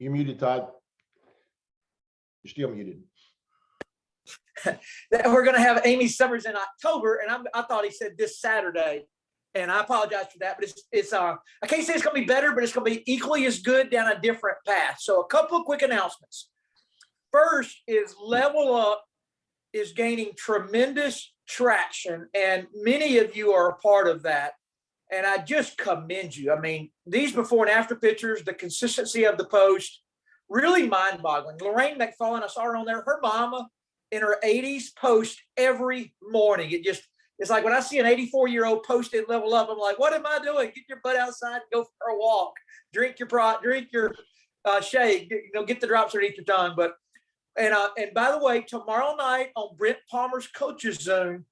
You're muted, Todd. You're still muted. We're going to have Amy Summers in October, and I thought he said this Saturday, and I apologize for that. But it's I can't say it's going to be better, but it's going to be equally as good down a different path. So a couple of quick announcements. First is Level Up is gaining tremendous traction, and many of you are a part of that. And I just commend you. I mean, these before and after pictures, the consistency of the post, really mind-boggling. Lorraine McFarlane, I saw her on there. Her mama in her 80s post every morning. It's like when I see an 84-year-old post in Level Up, I'm like, what am I doing? Get your butt outside and go for a walk. Drink your shade. Get the drops underneath your tongue. But and by the way, tomorrow night on Brent Palmer's Coaches Zone,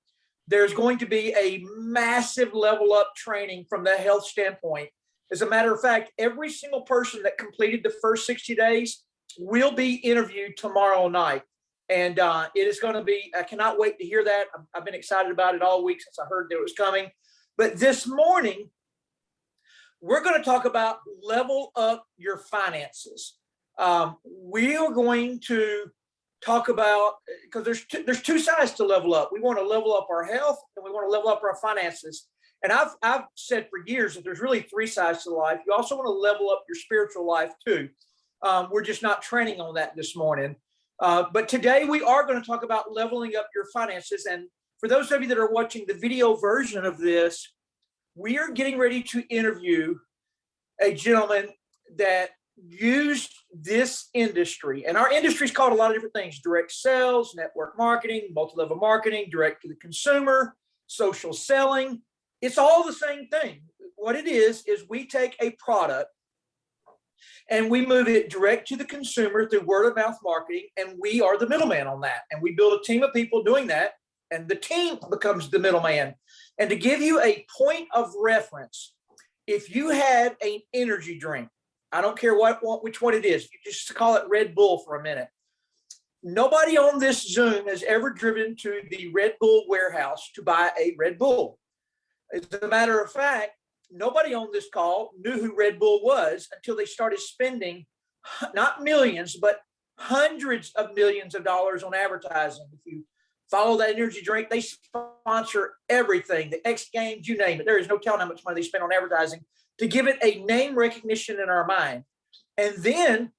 there's going to be a massive Level Up training from the health standpoint. As a matter of fact, every single person that completed the first 60 days will be interviewed tomorrow night. And it is going to be, I cannot wait to hear that. I've been excited about it all week since I heard that it was coming. But this morning, we're going to talk about level up your finances. We are going to talk about, because there's two sides to level up. We want to level up our health and we want to level up our finances. And I've said for years that there's really three sides to life. You also want to level up your spiritual life too. We're just not training on that this morning. But today we are going to talk about leveling up your finances. And for those of you that are watching the video version of this, we are getting ready to interview a gentleman that used this industry. And our industry is called a lot of different things: direct sales, network marketing, multi-level marketing, direct to the consumer, social selling. It's all the same thing. What it is we take a product and we move it direct to the consumer through word of mouth marketing. And we are the middleman on that. And we build a team of people doing that. And the team becomes the middleman. And to give you a point of reference, if you had an energy drink, I don't care which one it is, you just call it Red Bull for a minute. Nobody on this Zoom has ever driven to the Red Bull warehouse to buy a Red Bull. As a matter of fact, nobody on this call knew who Red Bull was until they started spending not millions, but hundreds of millions of dollars on advertising. If you follow that energy drink, they sponsor everything, the X Games, you name it. There is no telling how much money they spend on advertising to give it a name recognition in our mind. And then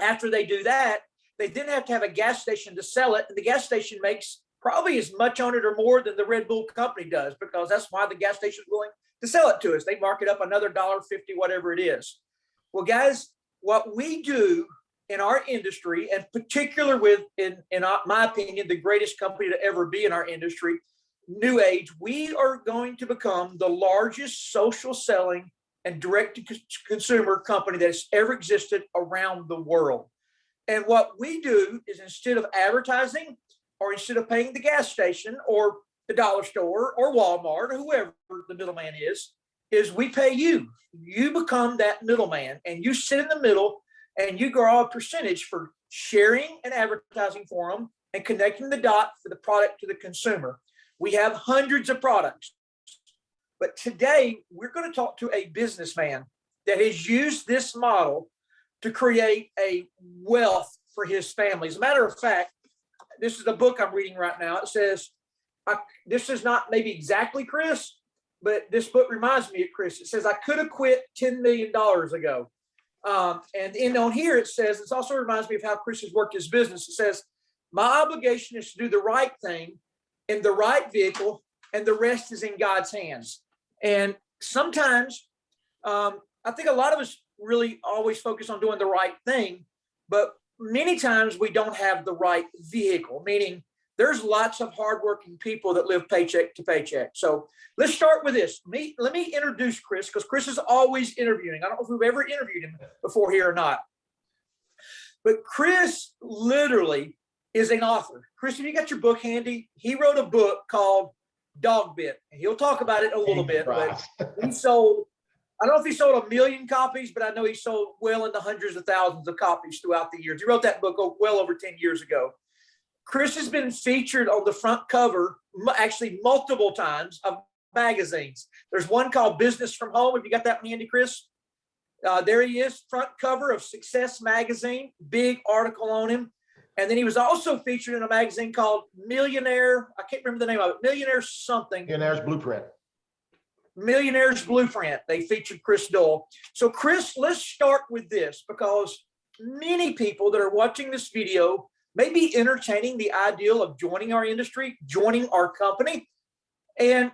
after they do that, they then have to have a gas station to sell it. And the gas station makes probably as much on it or more than the Red Bull company does, because that's why the gas station is willing to sell it to us. They mark it up another $1.50, whatever it is. Well, guys, what we do in our industry, and particular with, in my opinion, the greatest company to ever be in our industry, New Age, we are going to become the largest social selling and direct-to-consumer company that has ever existed around the world. And what we do is, instead of advertising, or instead of paying the gas station or the dollar store or Walmart or whoever the middleman is we pay you. You become that middleman, and you sit in the middle, and you grow a percentage for sharing and advertising for them and connecting the dot for the product to the consumer. We have hundreds of products. But today, we're going to talk to a businessman that has used this model to create a wealth for his family. As a matter of fact, this is the book I'm reading right now. It says, this is not maybe exactly Chris, but this book reminds me of Chris. It says, I could have quit $10 million ago. And on here, it says, it also reminds me of how Chris has worked his business. It says, my obligation is to do the right thing in the right vehicle, and the rest is in God's hands. And sometimes, I think a lot of us really always focus on doing the right thing, but many times we don't have the right vehicle, meaning there's lots of hardworking people that live paycheck to paycheck. So let's start with this. Let me introduce Chris, because Chris is always interviewing. I don't know if we've ever interviewed him before here or not. But Chris literally is an author. Chris, if you got your book handy, he wrote a book called Dog Bit. And he'll talk about it a little bit. But he sold, I don't know if he sold 1 million copies, but I know he sold well into hundreds of thousands of copies throughout the years. He wrote that book well over 10 years ago. Chris has been featured on the front cover, actually multiple times, of magazines. There's one called Business from Home. Have you got that one handy, Chris? There he is, front cover of Success Magazine, big article on him. And then he was also featured in a magazine called Millionaire. I can't remember the name of it. Millionaire something. Millionaire's Blueprint. Millionaire's Blueprint. They featured Chris Doyle. So Chris, let's start with this, because many people that are watching this video may be entertaining the ideal of joining our industry, joining our company. And,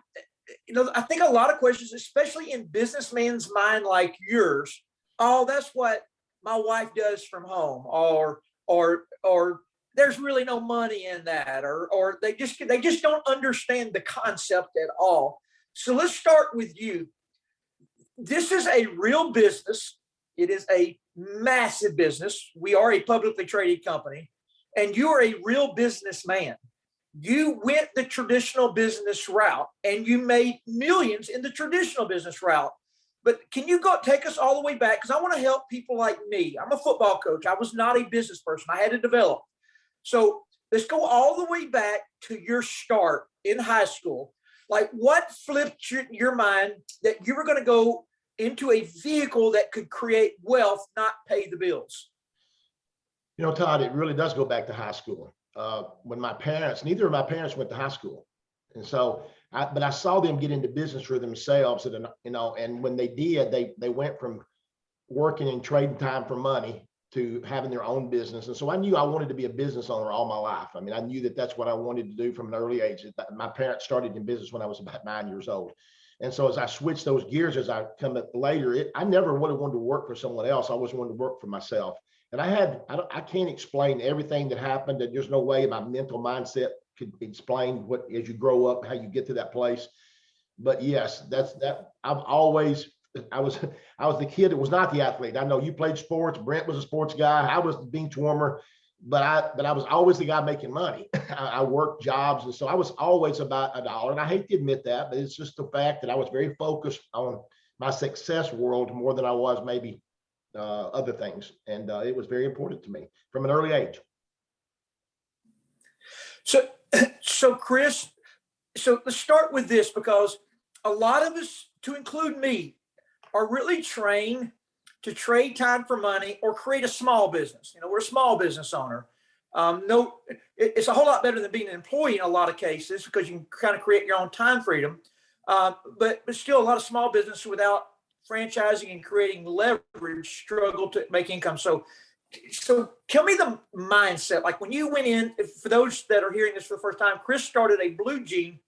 I think a lot of questions, especially in businessman's mind like yours, oh, that's what my wife does from home, or there's really no money in that, or they just don't understand the concept at all. So let's start with you. This is a real business. It is a massive business. We are a publicly traded company, and you are a real businessman. You went the traditional business route and you made millions in the traditional business route. But can you take us all the way back? Because I want to help people like me. I'm a football coach. I was not a business person. I had to develop. So let's go all the way back to your start in high school. Like, what flipped your mind that you were going to go into a vehicle that could create wealth, not pay the bills? Todd, it really does go back to high school. When neither of my parents went to high school. And so, but I saw them get into business for themselves, and when they did, they went from working and trading time for money to having their own business. And so I knew I wanted to be a business owner all my life. I mean, I knew that that's what I wanted to do from an early age. My parents started in business when I was about 9 years old. And so as I switched those gears, as I come up later, I never would have wanted to work for someone else. I always wanted to work for myself. And I can't explain everything that happened. And there's no way my mental mindset could explain what, as you grow up, how you get to that place. But yes, I was the kid that was not the athlete. I know you played sports. Brent was a sports guy. I was the bench warmer, but I was always the guy making money. I worked jobs. And so I was always about a dollar. And I hate to admit that, but it's just the fact that I was very focused on my success world more than I was maybe other things. And it was very important to me from an early age. So Chris, let's start with this, because a lot of us, to include me, are really trained to trade time for money or create a small business. We're a small business owner. It's a whole lot better than being an employee in a lot of cases, because you can kind of create your own time freedom. But still, a lot of small businesses without franchising and creating leverage struggle to make income. So tell me the mindset. Like, when you went in, for those that are hearing this for the first time, Chris started a blue jean.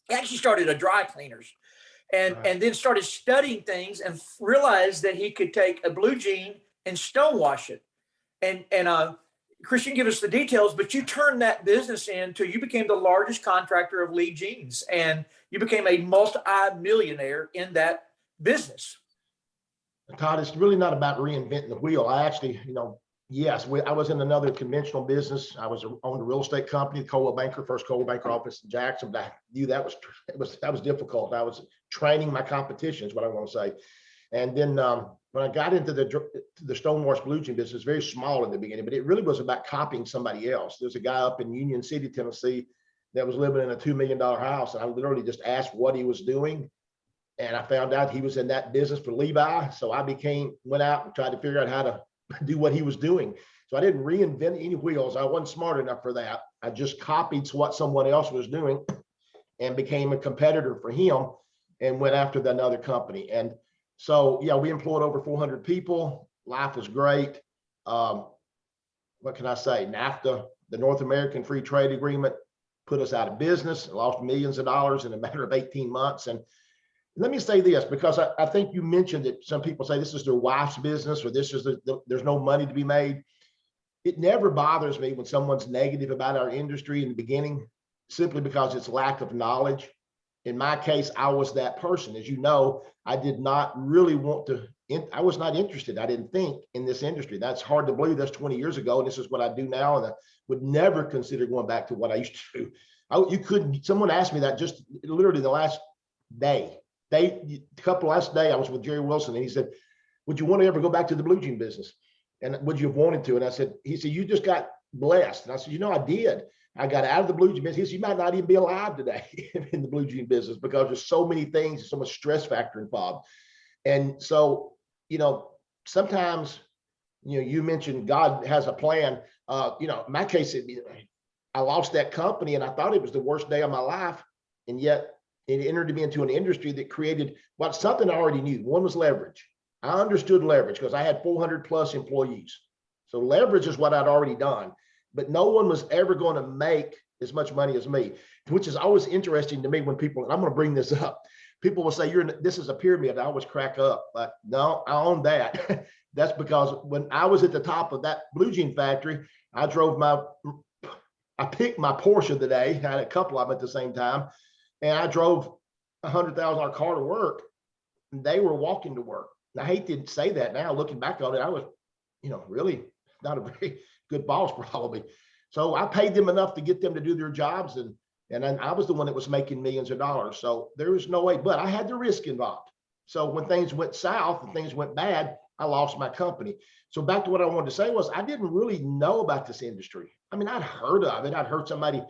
He actually started a dry cleaners, and then started studying things and realized that he could take a blue jean and stonewash it. And Chris, you can give us the details, but you turned that business into, you became the largest contractor of Lee jeans, and you became a multi-millionaire in that business. Todd, it's really not about reinventing the wheel. I actually, yes, I was in another conventional business. I was owned a real estate company, first Coldwell Banker office in Jackson. But I knew that was difficult. I was training my competition, is what I want to say. And then when I got into the stonewash blue jean business, very small in the beginning, but it really was about copying somebody else. There's a guy up in Union City, Tennessee, that was living in a $2 million house, and I literally just asked what he was doing. And I found out he was in that business for Levi. So I went out and tried to figure out how to do what he was doing. So I didn't reinvent any wheels. I wasn't smart enough for that. I just copied what someone else was doing and became a competitor for him and went after another company. And so, yeah, we employed over 400 people. Life was great. What can I say? NAFTA, the North American Free Trade Agreement, put us out of business, lost millions of dollars in a matter of 18 months. And let me say this, because I think you mentioned that some people say this is their wife's business, or this is there's no money to be made. It never bothers me when someone's negative about our industry in the beginning, simply because it's lack of knowledge. In my case, I was that person. As you know, I did not really I was not interested. I didn't think in this industry. That's hard to believe. That's 20 years ago. And this is what I do now. And I would never consider going back to what I used to do. Someone asked me that just literally the last day. Last day I was with Jerry Wilson, and he said, would you want to ever go back to the blue jean business? And would you have wanted to? And he said, you just got blessed. And I said, I did. I got out of the blue jean business. He said, you might not even be alive today in the blue jean business, because there's so many things, so much stress factor involved. And so, sometimes, you mentioned God has a plan. In my case, I lost that company and I thought it was the worst day of my life. And yet it entered me into an industry that created something I already knew. One was leverage. I understood leverage because I had 400 plus employees. So leverage is what I'd already done, but no one was ever going to make as much money as me, which is always interesting to me when people, and I'm going to bring this up, people will say, this is a pyramid. I always crack up, but no, I own that. That's because when I was at the top of that blue jean factory, I picked my Porsche of the day. I had a couple of them at the same time. And I drove $100,000 car to work. And they were walking to work. And I hate to say that now, looking back on it, I was, really not a very good boss probably. So I paid them enough to get them to do their jobs. And then I was the one that was making millions of dollars. So there was no way, but I had the risk involved. So when things went south and things went bad, I lost my company. So back to what I wanted to say was I didn't really know about this industry. I mean, I'd heard of it. I'd heard somebody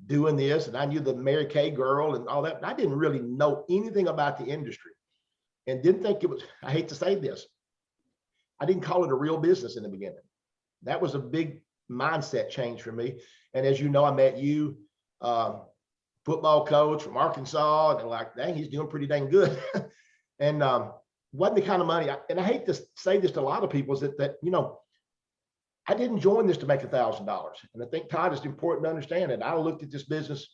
doing this and I knew the Mary Kay girl and all that, but I didn't really know anything about the industry and didn't think it was, I hate to say this, I didn't call it a real business in the beginning. That was a big mindset change for me. And as you know, I met you, football coach from Arkansas, and they're like, dang, he's doing pretty dang good. And wasn't the kind of money, and I hate to say this to a lot of people, is that I didn't join this to make $1,000. And I think, Todd, it's important to understand it. I looked at this business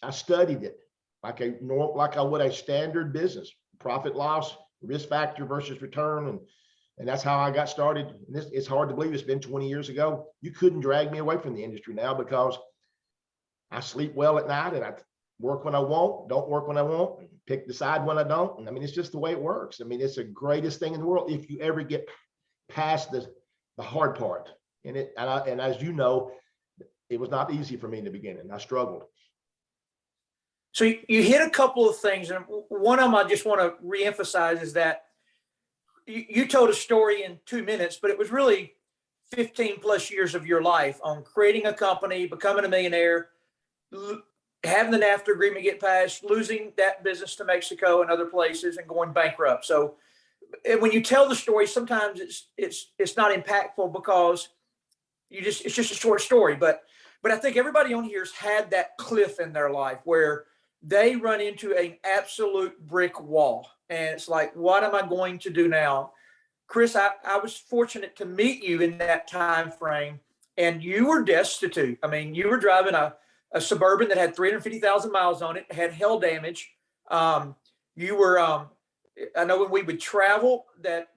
I studied it like I would a standard business, profit loss, risk factor versus return. And that's how I got started. And it's hard to believe it's been 20 years ago. You couldn't drag me away from the industry now because I sleep well at night and I work when I want, don't work when I want, decide when I don't. And I mean, it's just the way it works. I mean, it's the greatest thing in the world if you ever get past the hard part. And as you know, it was not easy for me in the beginning. I struggled. So you hit a couple of things, and one of them I just want to reemphasize is that you told a story in 2 minutes, but it was really 15 plus years of your life on creating a company, becoming a millionaire, having the NAFTA agreement get passed, losing that business to Mexico and other places, and going bankrupt. So when you tell the story, sometimes it's not impactful because it's just a short story. But I think everybody on here's had that cliff in their life where they run into an absolute brick wall. And it's like, what am I going to do now? Chris, I was fortunate to meet you in that time frame, and you were destitute. I mean, you were driving a Suburban that had 350,000 miles on it, had hail damage. You were, I know when we would travel that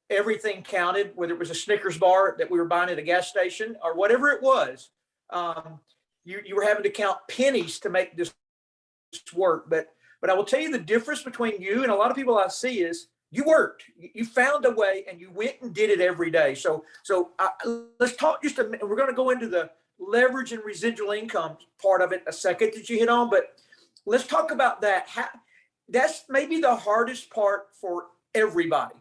everything counted, whether it was a Snickers bar that we were buying at a gas station or whatever it was. You were having to count pennies to make this work. But I will tell you the difference between you and a lot of people I see is you worked, you found a way, and you went and did it every day. So let's talk just a minute. We're going to go into the leverage and residual income part of it a second that you hit on, but let's talk about that. That's maybe the hardest part for everybody,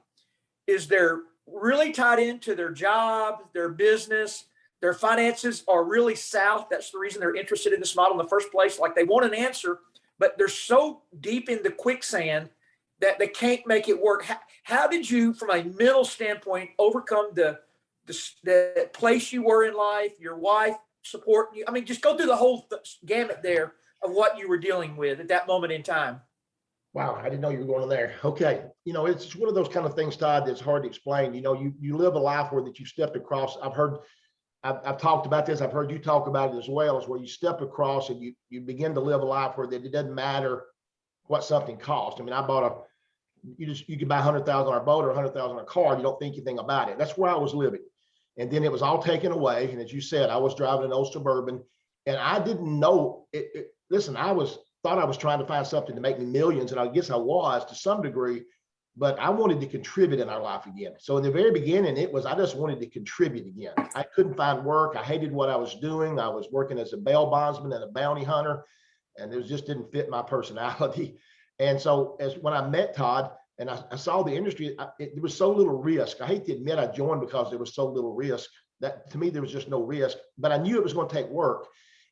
is they're really tied into their job, their business, their finances are really south. That's the reason they're interested in this model in the first place. Like, they want an answer, but they're so deep in the quicksand that they can't make it work. How did you, from a mental standpoint, overcome the place you were in life, your wife supporting you? I mean, just go through the whole gamut there of what you were dealing with at that moment in time. Wow, I didn't know you were going there. Okay. It's just one of those kind of things, Todd, that's hard to explain. You live a life where that you stepped across. I've talked about this. I've heard you talk about it as well, is where you step across and you begin to live a life where that it doesn't matter what something costs. I mean, you could buy $100,000 boat or $100,000 car. You don't think anything about it. That's where I was living. And then it was all taken away. And as you said, I was driving an old Suburban and I didn't know it. Listen, thought I was trying to find something to make me millions. And I guess I was to some degree, but I wanted to contribute in our life again. So in the very beginning, I just wanted to contribute again. I couldn't find work. I hated what I was doing. I was working as a bail bondsman and a bounty hunter, and it just didn't fit my personality. And so when I met Todd and I saw the industry, there was so little risk. I hate to admit I joined because there was so little risk. That to me, there was just no risk, but I knew it was going to take work.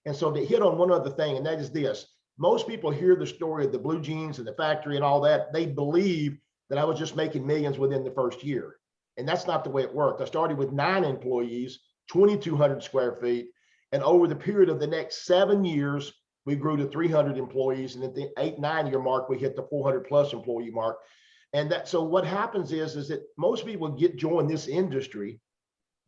And so to hit on one other thing, and that is this: most people hear the story of the blue jeans and the factory and all that. They believe that I was just making millions within the first year. And that's not the way it worked. I started with 9 employees, 2,200 square feet. And over the period of the next 7 years, we grew to 300 employees. And at the 8-9 year mark, we hit the 400 plus employee mark. And that, so what happens is that most people join this industry.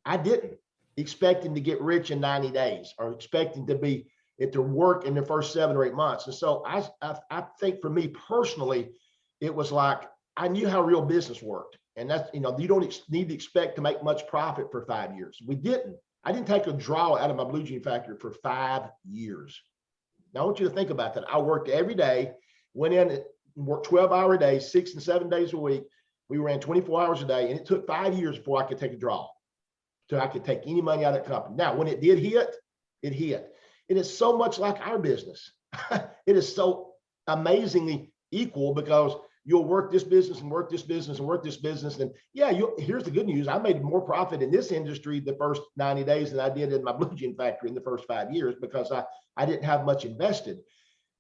I didn't, expecting to get rich in 90 days or expecting to be at their work in the first 7 or 8 months. And so I think for me personally, it was like, I knew how real business worked. And that's, you know, you don't need to expect to make much profit for 5 years. We didn't. I didn't take a draw out of my blue jean factory for 5 years. Now I want you to think about that. I worked every day, went in, worked 12-hour days, 6 and 7 days a week. We ran 24 hours a day, and it took 5 years before I could take a draw, so I could take any money out of the company. Now, when it did hit, it hit. It is so much like our business. It is so amazingly equal, because you'll work this business and work this business and work this business. And yeah, here's the good news. I made more profit in this industry the first 90 days than I did in my blue jean factory in the first 5 years, because I didn't have much invested.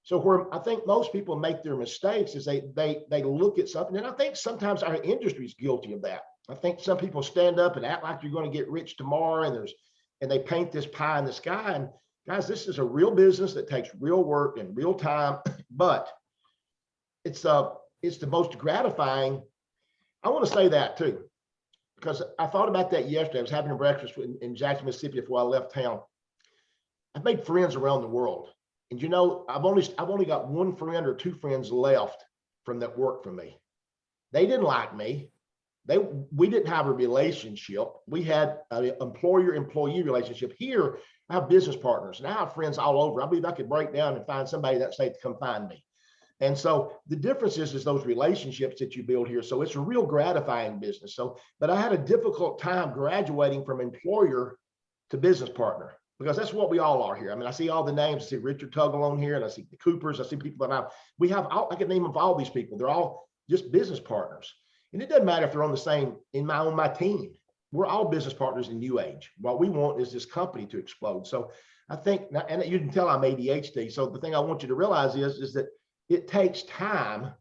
So where I think most people make their mistakes is they look at something, and I think sometimes our industry is guilty of that. I think some people stand up and act like you're going to get rich tomorrow, and they paint this pie in the sky. And guys, this is a real business that takes real work and real time, but it's the most gratifying. I want to say that too, because I thought about that yesterday. I was having a breakfast in Jackson, Mississippi before I left town. I've made friends around the world. And you know, I've only got 1 friend or 2 friends left from that work for me. They didn't like me. We didn't have a relationship. We had an employer-employee relationship. Here, I have business partners, and I have friends all over. I believe I could break down and find somebody that state to come find me. And so the difference is those relationships that you build here. So it's a real gratifying business. So, but I had a difficult time graduating from employer to business partner, because that's what we all are here. I mean, I see all the names. I see Richard Tuggle on here, and I see the Coopers. I see people that I can name of all these people. They're all just business partners. And it doesn't matter if they're on my team. We're all business partners in New Age. What we want is this company to explode. So I think, and you can tell I'm ADHD. So the thing I want you to realize is that it takes time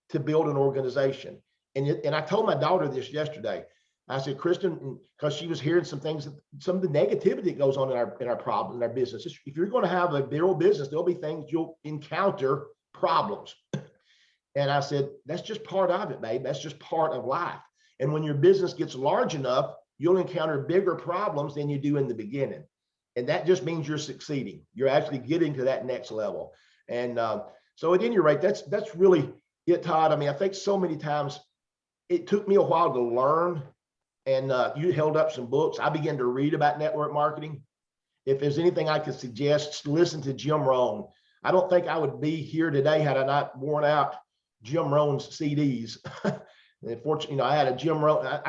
to build an organization. And I told my daughter this yesterday. I said, Kristen, because she was hearing some things, some of the negativity that goes on in our problem, in our business. If you're going to have a real business, there'll be things you'll encounter problems. And I said, that's just part of it, babe. That's just part of life. And when your business gets large enough, you'll encounter bigger problems than you do in the beginning. And that just means you're succeeding. You're actually getting to that next level. And so at any rate, that's really it, Todd. I mean, I think so many times it took me a while to learn. And you held up some books. I began to read about network marketing. If there's anything I could suggest, listen to Jim Rohn. I don't think I would be here today had I not worn out Jim Rohn's CDs. Unfortunately, I had a Jim Rohn.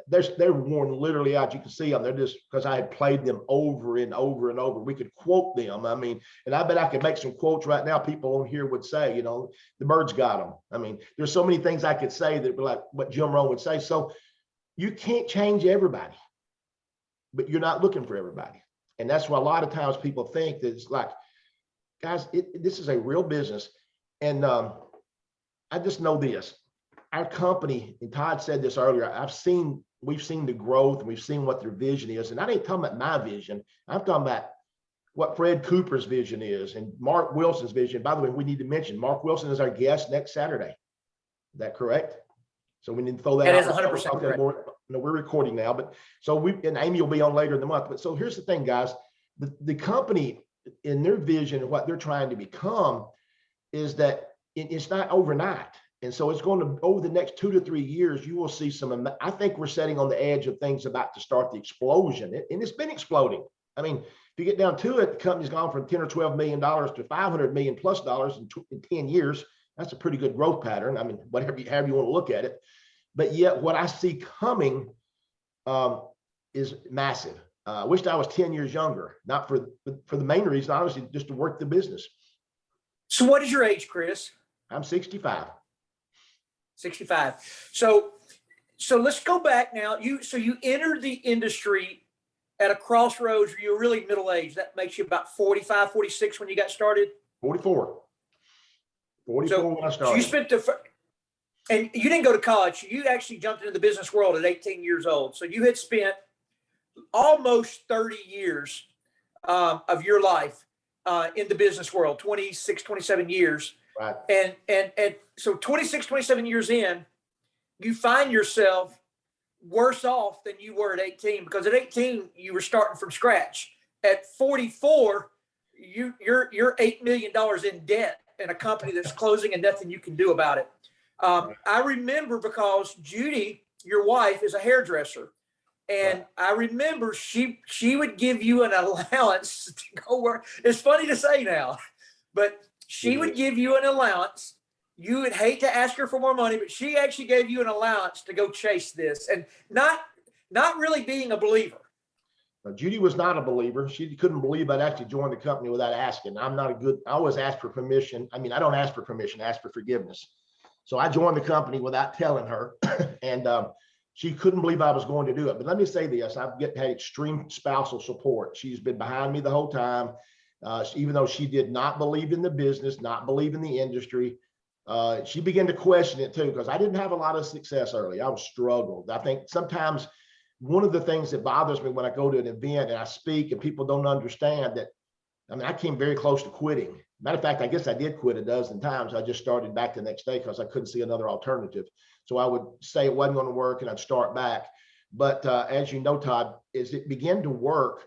They're worn literally out. You can see them. They're just because I had played them over and over and over. We could quote them. I mean, and I bet I could make some quotes right now. People on here would say, the birds got them. I mean, there's so many things I could say that were like what Jim Rohn would say. So you can't change everybody, but you're not looking for everybody. And that's why a lot of times people think that it's like, guys, this is a real business. And I just know this, our company, and Todd said this earlier, we've seen the growth, and we've seen what their vision is. And I ain't talking about my vision. I'm talking about what Fred Cooper's vision is and Mark Wilson's vision. By the way, we need to mention Mark Wilson is our guest next Saturday. Is that correct? So we need to throw that out. That is 100% correct. We're recording now, but so and Amy will be on later in the month. But so here's the thing, guys, the company in their vision and what they're trying to become is that it's not overnight. And so it's going to, over the next 2 to 3 years, you will see I think we're sitting on the edge of things about to start the explosion. And it's been exploding. I mean, if you get down to it, the company's gone from 10 or $12 million to $500 million plus in 10 years. That's a pretty good growth pattern. I mean, however you want to look at it. But yet what I see coming is massive. I wished I was 10 years younger, not for the main reason, obviously, just to work the business. So what is your age, Chris? I'm 65. 65. So let's go back now. You entered the industry at a crossroads where you're really middle-aged. That makes you about 45, 46 when you got started? 44 when I started. So you spent and you didn't go to college. You actually jumped into the business world at 18 years old. So you had spent almost 30 years of your life in the business world, 26, 27 years. Right. And so 26, 27 years in, you find yourself worse off than you were at 18, because at 18 you were starting from scratch. At 44, you're $8 million in debt in a company that's closing and nothing you can do about it. I remember, because Judy, your wife, is a hairdresser, and I remember she would give you an allowance to go work. It's funny to say now, but she would give you an allowance. You would hate to ask her for more money, but she actually gave you an allowance to go chase this, and not really being a believer. Judy was not a believer. She couldn't believe I'd actually joined the company without asking. I always ask for permission. I mean, I don't ask for permission, I ask for forgiveness. So I joined the company without telling her, and she couldn't believe I was going to do it. But let me say this, I've had extreme spousal support. She's been behind me the whole time. Even though she did not believe in the business, not believe in the industry, she began to question it too, because I didn't have a lot of success early. I was struggled. I think sometimes one of the things that bothers me when I go to an event and I speak and people don't understand that, I mean, I came very close to quitting. Matter of fact, I guess I did quit a dozen times. I just started back the next day because I couldn't see another alternative. So I would say it wasn't going to work and I'd start back. But as you know, Todd, as it began to work,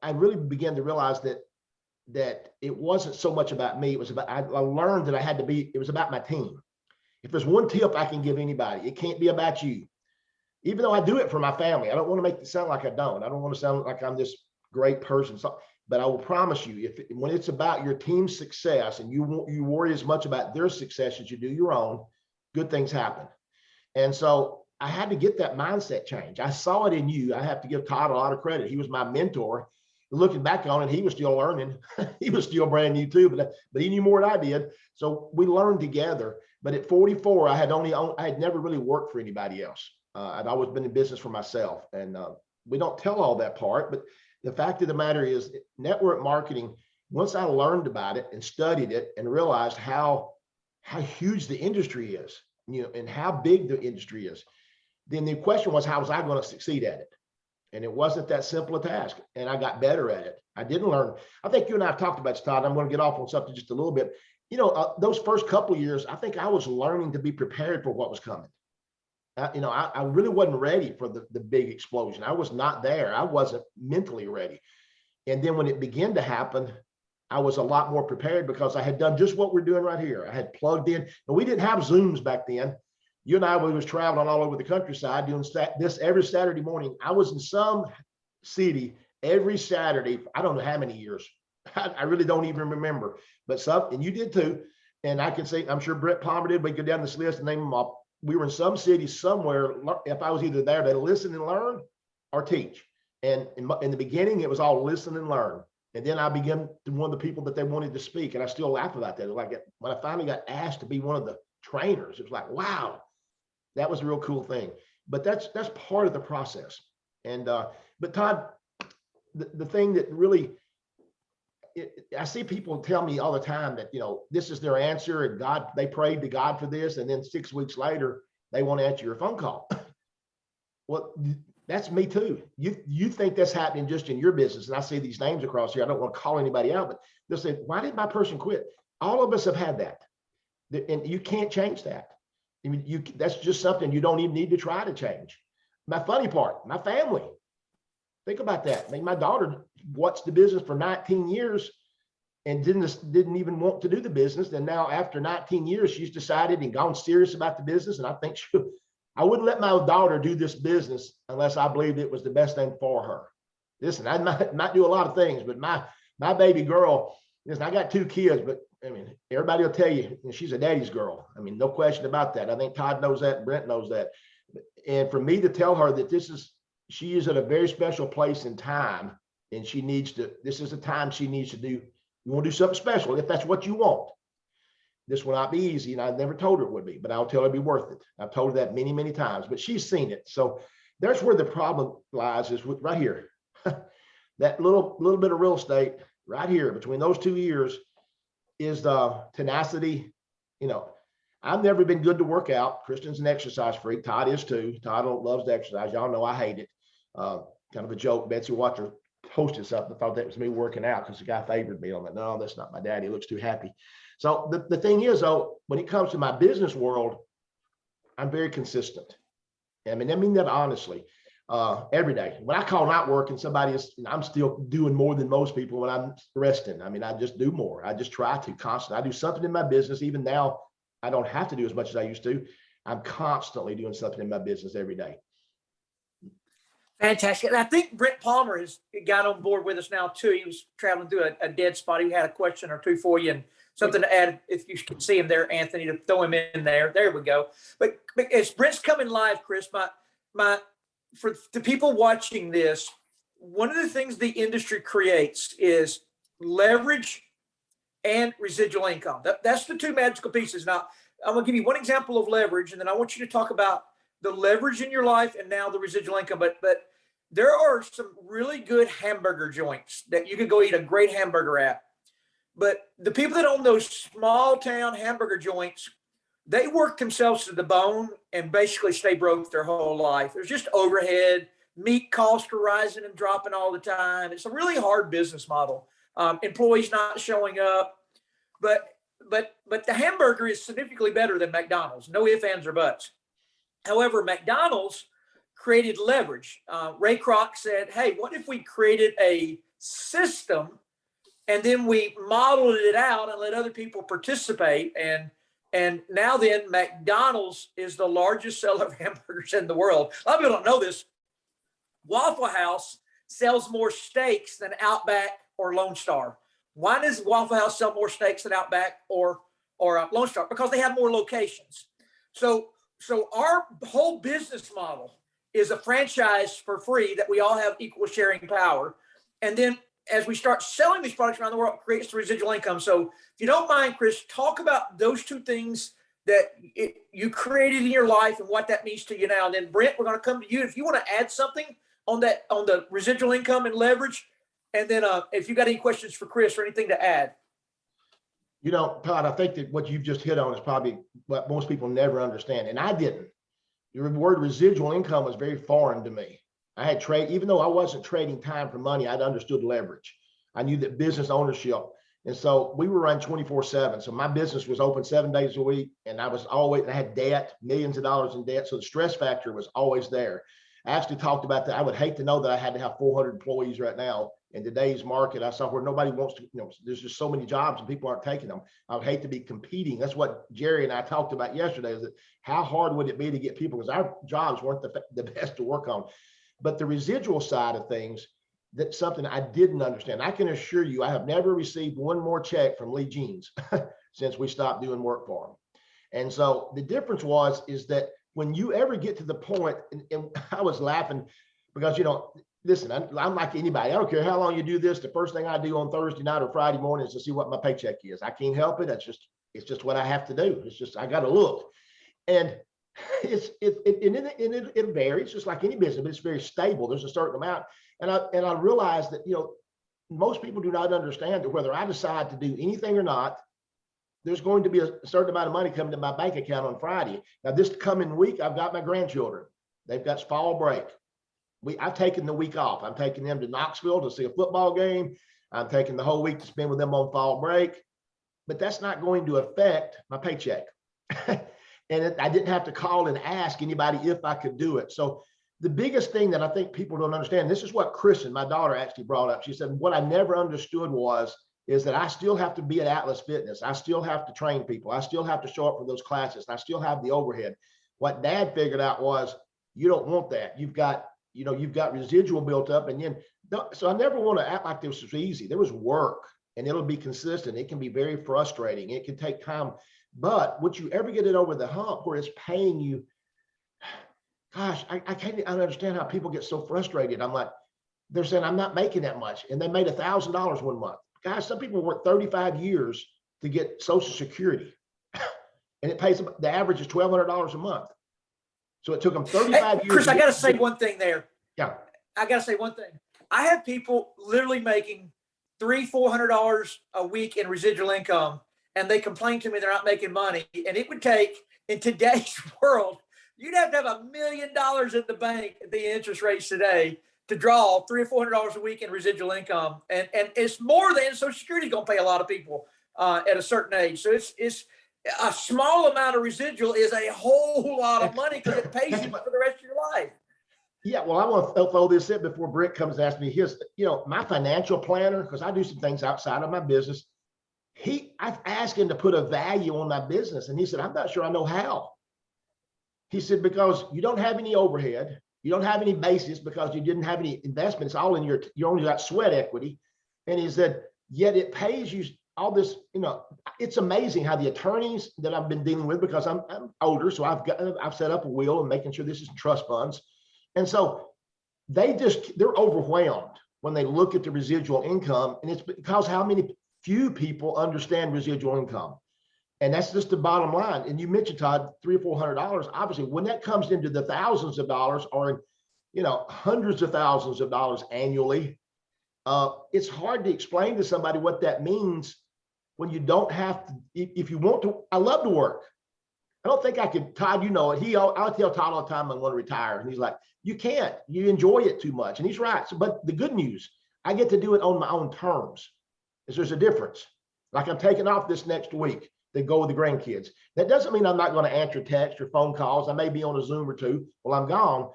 I really began to realize that it wasn't so much about me. It was about, I learned that it was about my team. If there's one tip I can give anybody, it can't be about you. Even though I do it for my family, I don't want to make it sound like I don't. I don't want to sound like I'm this great person. So, but I will promise you, when it's about your team's success and you worry as much about their success as you do your own, good things happen. And so I had to get that mindset change. I saw it in you. I have to give Todd a lot of credit. He was my mentor. Looking back on it, he was still learning. He was still brand new too, but he knew more than I did. So we learned together. But at 44, I had never really worked for anybody else. I'd always been in business for myself, and we don't tell all that part. But the fact of the matter is, network marketing, once I learned about it and studied it and realized how huge the industry is, and how big the industry is, then the question was, how was I going to succeed at it? And it wasn't that simple a task. And I got better at it. I didn't learn. I think you and I have talked about this, Todd. I'm going to get off on something just a little bit. Those first couple of years, I think I was learning to be prepared for what was coming. I really wasn't ready for the big explosion. I was not there. I wasn't mentally ready. And then when it began to happen, I was a lot more prepared because I had done just what we're doing right here. I had plugged in, and we didn't have Zooms back then. You and I, we was traveling all over the countryside doing this every Saturday morning. I was in some city every Saturday. I don't know how many years. I really don't even remember, but and you did too. And I can say, I'm sure Brent Palmer did. We go down this list and name them up. We were in some city somewhere. If I was either there to listen and learn or teach. And in the beginning, it was all listen and learn. And then I began to one of the people that they wanted to speak. And I still laugh about that. Like when I finally got asked to be one of the trainers, it was like, wow, that was a real cool thing. But that's part of the process. And but Todd, the thing that really, I see people tell me all the time that, this is their answer, and they prayed to God for this, and then 6 weeks later they won't answer your phone call. Well, that's me too. You think that's happening just in your business, and I see these names across here. I don't want to call anybody out, but they'll say, why did my person quit? All of us have had that, and you can't change that. I mean, that's just something you don't even need to try to change. My funny part, my family. Think about that. I mean, my daughter watched the business for 19 years and didn't even want to do the business. And now after 19 years, she's decided and gone serious about the business. And I think I wouldn't let my daughter do this business unless I believed it was the best thing for her. Listen, I might do a lot of things, but my baby girl, listen, I got 2 kids, but I mean, everybody will tell you she's a daddy's girl. I mean, no question about that. I think Todd knows that, Brent knows that. And for me to tell her that she is at a very special place in time, and this is a time she needs to do, you want to do something special, if that's what you want. This will not be easy, and I've never told her it would be, but I'll tell her it'd be worth it. I've told her that many, many times, but she's seen it. So there's where the problem lies, is right here. That little bit of real estate right here between those 2 years is the tenacity. I've never been good to work out. Kristen's an exercise freak. Todd is too. Todd loves to exercise. Y'all know I hate it. Kind of a joke. Betsy Watcher posted something. I thought that was me working out because the guy favored me. I'm like, no, that's not my daddy. He looks too happy. So the thing is, though, when it comes to my business world, I'm very consistent. I mean that honestly. Every day. When I call not working, somebody is, I'm still doing more than most people when I'm resting. I mean, I just do more. I just try to constantly. I do something in my business. Even now, I don't have to do as much as I used to. I'm constantly doing something in my business every day. Fantastic. And I think Brent Palmer has got on board with us now too. He was traveling through a dead spot. He had a question or two for you and something to add. If you can see him there, Anthony, to throw him in there. There we go. But as Brent's coming live, Chris, for the people watching this, one of the things the industry creates is leverage and residual income. That's the two magical pieces. Now, I'm going to give you one example of leverage, and then I want you to talk about the leverage in your life and now the residual income. But there are some really good hamburger joints that you can go eat a great hamburger at. But the people that own those small town hamburger joints, they work themselves to the bone and basically stay broke their whole life. There's just overhead, meat costs are rising and dropping all the time. It's a really hard business model. Employees not showing up, but the hamburger is significantly better than McDonald's. No ifs, ands, or buts. However, McDonald's created leverage. Ray Kroc said, hey, what if we created a system and then we modeled it out and let other people participate? And now then, McDonald's is the largest seller of hamburgers in the world. A lot of people don't know this. Waffle House sells more steaks than Outback or Lone Star. Why does Waffle House sell more steaks than Outback or Lone Star? Because they have more locations. So our whole business model is a franchise for free that we all have equal sharing power. And then as we start selling these products around the world, it creates the residual income. So if you don't mind, Chris, talk about those two things that you created in your life and what that means to you now. And then Brent, we're going to come to you. If you want to add something on the residual income and leverage, and then if you got any questions for Chris or anything to add. Todd, I think that what you've just hit on is probably what most people never understand. And I didn't. The word residual income was very foreign to me. I had even though I wasn't trading time for money, I'd understood leverage. I knew that business ownership. And so we were run 24/7. So my business was open 7 days a week. And I had debt, millions of dollars in debt. So the stress factor was always there. I actually talked about that. I would hate to know that I had to have 400 employees right now. In today's market, I saw where nobody wants to, there's just so many jobs and people aren't taking them. I would hate to be competing. That's what Jerry and I talked about yesterday, is that how hard would it be to get people, because our jobs weren't the best to work on. But the residual side of things, that's something I didn't understand. I can assure you, I have never received one more check from Lee Jeans since we stopped doing work for him. And so the difference is that when you ever get to the point, and I was laughing because, listen, I'm like anybody. I don't care how long you do this. The first thing I do on Thursday night or Friday morning is to see what my paycheck is. I can't help it. It's just what I have to do. It's just, I got to look. And it varies just like any business, but it's very stable. There's a certain amount. And I realized that, most people do not understand that whether I decide to do anything or not, there's going to be a certain amount of money coming to my bank account on Friday. Now, this coming week, I've got my grandchildren. They've got fall break. I've taken the week off. I'm taking them to Knoxville to see a football game. I'm taking the whole week to spend with them on fall break, but that's not going to affect my paycheck. And I didn't have to call and ask anybody if I could do it. So the biggest thing that I think people don't understand, this is what Kristen, my daughter, actually brought up. She said, what I never understood is that I still have to be at Atlas Fitness. I still have to train people. I still have to show up for those classes. I still have the overhead. What Dad figured out was, you don't want that. You've got residual built up, and then, so I never want to act like this was easy. There was work, and it'll be consistent. It can be very frustrating. It can take time, but once you ever get it over the hump where it's paying you, gosh, I can't understand how people get so frustrated. I'm like, they're saying I'm not making that much, and they made $1,000 one month. Guys, some people work 35 years to get Social Security, and it pays the average is $1,200 a month. So it took them 35 years. Chris, I got to say one thing there. Yeah. I got to say one thing. I have people literally making $300-$400 a week in residual income, and they complain to me they're not making money. And it would take, in today's world, you'd have to have $1 million in the bank at the interest rates today to draw $300 or $400 a week in residual income. And it's more than Social Security is going to pay a lot of people at a certain age. So it's a small amount of residual is a whole lot of money because it pays you for the rest of your life. Yeah, well, I want to throw this in before Brent comes and asks me his, my financial planner, because I do some things outside of my business. I've asked him to put a value on my business, and he said, I'm not sure I know how. He said, because you don't have any overhead, you don't have any basis because you didn't have any investments, all in you only got sweat equity. And he said, yet it pays you all this, it's amazing how the attorneys that I've been dealing with, because I'm older, so I've set up a will and making sure this is trust funds. And so they're overwhelmed when they look at the residual income, and it's because few people understand residual income. And that's just the bottom line. And you mentioned, Todd, $300 or $400. Obviously, when that comes into the thousands of dollars or, hundreds of thousands of dollars annually, it's hard to explain to somebody what that means when you don't have to. If you want to, I love to work. I don't think I could, Todd, it. I'll tell Todd all the time I want to retire. And he's like, you can't, you enjoy it too much. And he's right. So, but the good news, I get to do it on my own terms. There's a difference. Like I'm taking off this next week to go with the grandkids. That doesn't mean I'm not going to answer text or phone calls. I may be on a Zoom or two while I'm gone.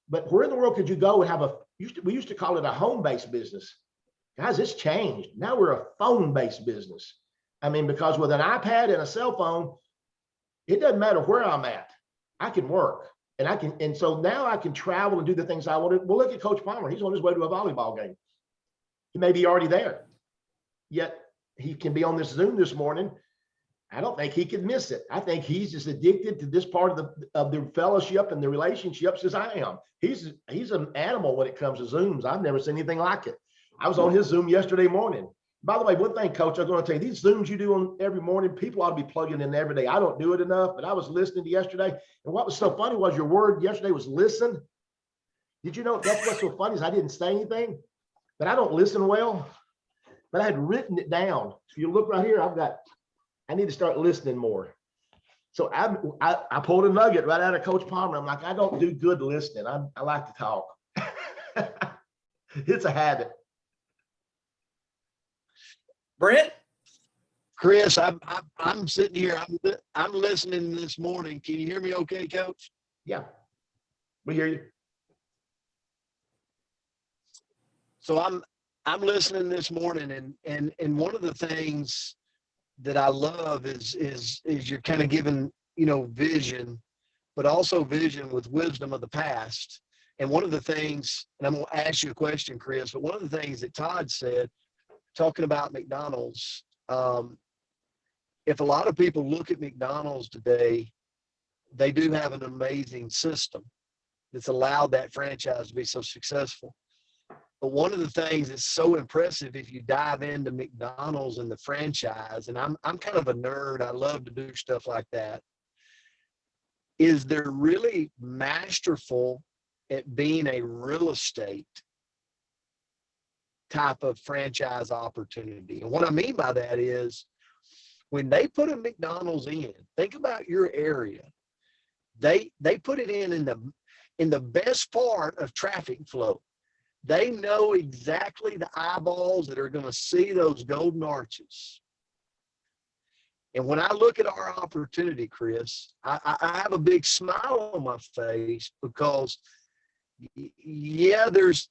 But where in the world could you go and have we used to call it a home-based business. Guys, it's changed. Now we're a phone-based business. I mean, because with an iPad and a cell phone, it doesn't matter where I'm at. I can work. And so now I can travel and do the things I want to. Well, look at Coach Palmer. He's on his way to a volleyball game. He may be already there. Yet he can be on this Zoom this morning. I don't think he could miss it. I think he's as addicted to this part of the fellowship and the relationships as I am. He's an animal when it comes to Zooms. I've never seen anything like it. I was on his Zoom yesterday morning. By the way, one thing, Coach, I'm going to tell you, these Zooms you do on every morning, people ought to be plugging in every day. I don't do it enough, but I was listening to yesterday. And what was so funny was your word yesterday was listen. Did you know that's what's so funny is I didn't say anything, but I don't listen well. But I had written it down. So you look right here, I need to start listening more. So I pulled a nugget right out of Coach Palmer. I'm like, I don't do good listening. I like to talk. It's a habit. Brent? Chris, I'm sitting here. I'm listening this morning. Can you hear me okay, Coach? Yeah, we hear you. So I'm listening this morning, and one of the things that I love is you're kind of giving, vision, but also vision with wisdom of the past. And one of the things, and I'm going to ask you a question, Chris, but one of the things that Todd said, talking about McDonald's, if a lot of people look at McDonald's today, they do have an amazing system that's allowed that franchise to be so successful. But one of the things that's so impressive, if you dive into McDonald's and the franchise, and I'm kind of a nerd, I love to do stuff like that, is they're really masterful at being a real estate type of franchise opportunity. And what I mean by that is when they put a McDonald's in, think about your area. They put it in the best part of traffic flow. They know exactly the eyeballs that are going to see those golden arches. And when I look at our opportunity, Chris, I have a big smile on my face because, yeah, there's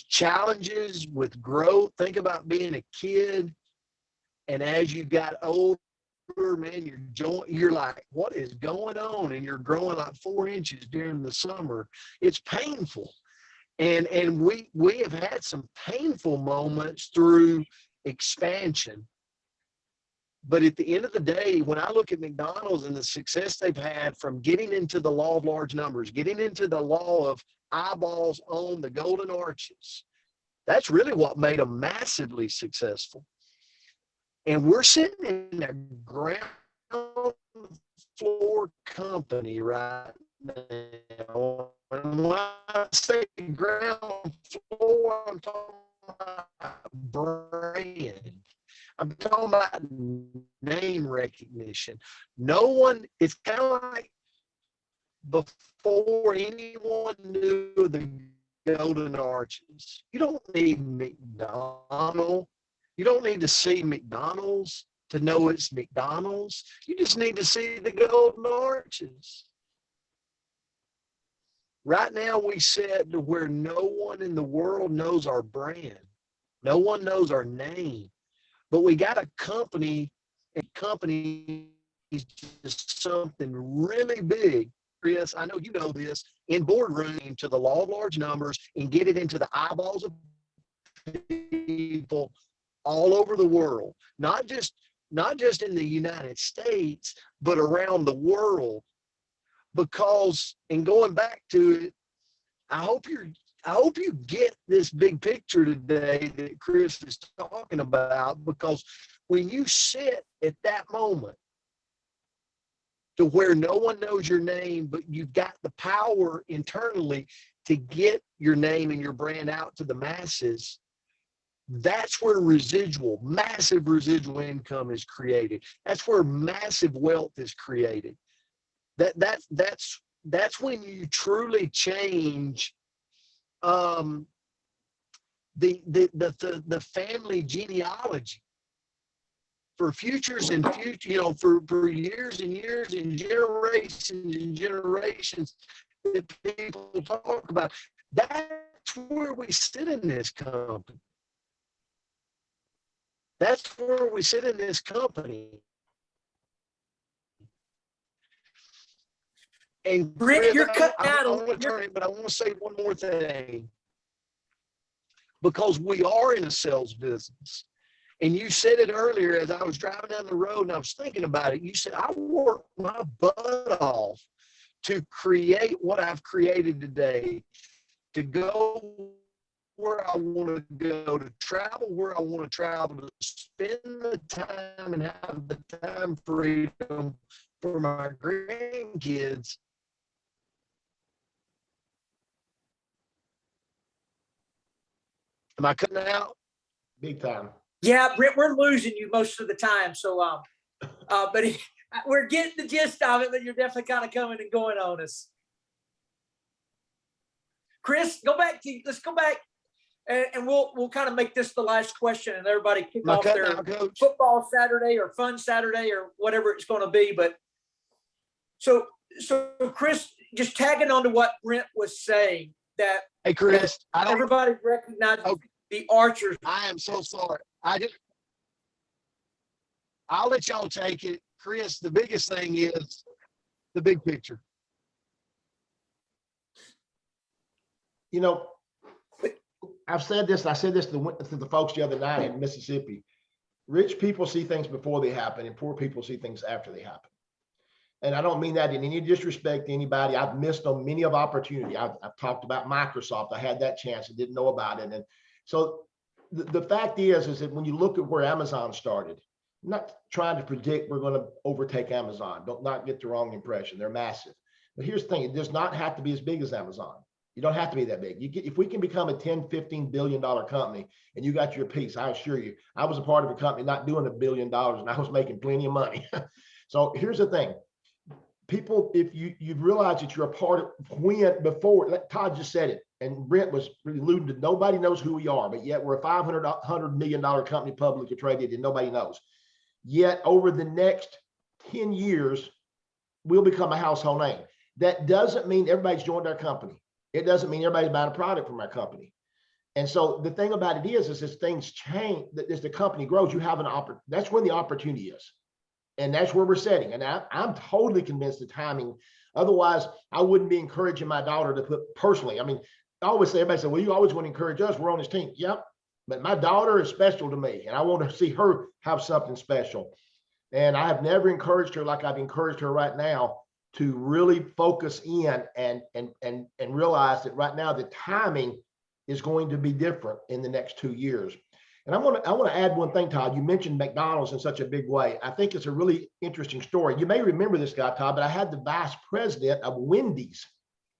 challenges with growth. Think about being a kid, and as you got older, man, you're like, what is going on? And you're growing like 4 inches during the summer. It's painful. And we have had some painful moments through expansion. But at the end of the day, when I look at McDonald's and the success they've had from getting into the law of large numbers, getting into the law of eyeballs on the golden arches, that's really what made them massively successful. And we're sitting in a ground floor company right now. And when I say ground floor, I'm talking about brand. I'm talking about name recognition. No one, it's kind of like before anyone knew the Golden Arches. You don't need McDonald's. You don't need to see McDonald's to know it's McDonald's. You just need to see the Golden Arches. Right now, we said to where no one in the world knows our brand. No one knows our name. But we got a company, and company is just something really big. Chris, I know you know this, in boardroom to the law of large numbers and get it into the eyeballs of people all over the world, not just in the United States, but around the world. Because, and going back to it, I hope you get this big picture today that Chris is talking about, because when you sit at that moment to where no one knows your name, but you've got the power internally to get your name and your brand out to the masses, that's where massive residual income is created. That's where massive wealth is created. That's when you truly change the family genealogy for futures and future, for years and years and generations that people talk about. That's where we sit in this company. That's where we sit in this company. And Brent, you're cutting I out. want to turn it, but I want to say one more thing. Because we are in a sales business. And you said it earlier as I was driving down the road and I was thinking about it. You said, I worked my butt off to create what I've created today, to go where I want to go, to travel where I want to travel, to spend the time and have the time freedom for my grandkids. Am I cutting out? Big time. Yeah, Brent, we're losing you most of the time. So, but we're getting the gist of it, but you're definitely kind of coming and going on us. Chris, let's go back and we'll kind of make this the last question and everybody kick off their football Saturday or fun Saturday or whatever it's going to be. But so Chris, just tagging on to what Brent was saying, that hey Chris, everybody recognizes the Archers. I am so sorry. I'll let y'all take it. Chris, the biggest thing is the big picture. I've said this, I said this to the folks the other night in Mississippi. Rich people see things before they happen and poor people see things after they happen. And I don't mean that in any disrespect to anybody. I've missed on many of opportunity. I've talked about Microsoft. I had that chance. I didn't know about it. And so the fact is that when you look at where Amazon started, I'm not trying to predict we're going to overtake Amazon. Don't not get the wrong impression. They're massive. But here's the thing. It does not have to be as big as Amazon. You don't have to be that big. If we can become a $10, $15 billion company and you got your piece, I assure you, I was a part of a company not doing $1 billion and I was making plenty of money. So here's the thing. People, if you realize that you're a part of before, Todd just said it, and Brent was alluding to, nobody knows who we are, but yet we're a $500 million company publicly traded and nobody knows. Yet over the next 10 years, we'll become a household name. That doesn't mean everybody's joined our company. It doesn't mean everybody's buying a product from our company. And so the thing about it is as things change, as the company grows, you have an opportunity. That's when the opportunity is. And that's where we're setting. And I'm totally convinced the timing. Otherwise, I wouldn't be encouraging my daughter to put personally. I mean, I always say, everybody says, well, you always want to encourage us. We're on this team. Yep. But my daughter is special to me. And I want to see her have something special. And I have never encouraged her like I've encouraged her right now to really focus in and realize that right now the timing is going to be different in the next 2 years. And I want to add one thing, Todd. You mentioned McDonald's in such a big way. I think it's a really interesting story. You may remember this guy, Todd, but I had the vice president of Wendy's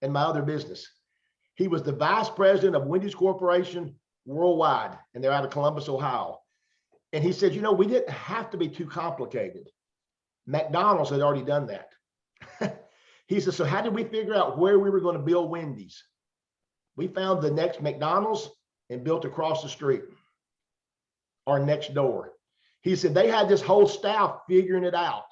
in my other business. He was the vice president of Wendy's Corporation worldwide, and they're out of Columbus, Ohio. And he said, we didn't have to be too complicated. McDonald's had already done that. He said, so how did we figure out where we were going to build Wendy's? We found the next McDonald's and built across the street or next door. He said they had this whole staff figuring it out.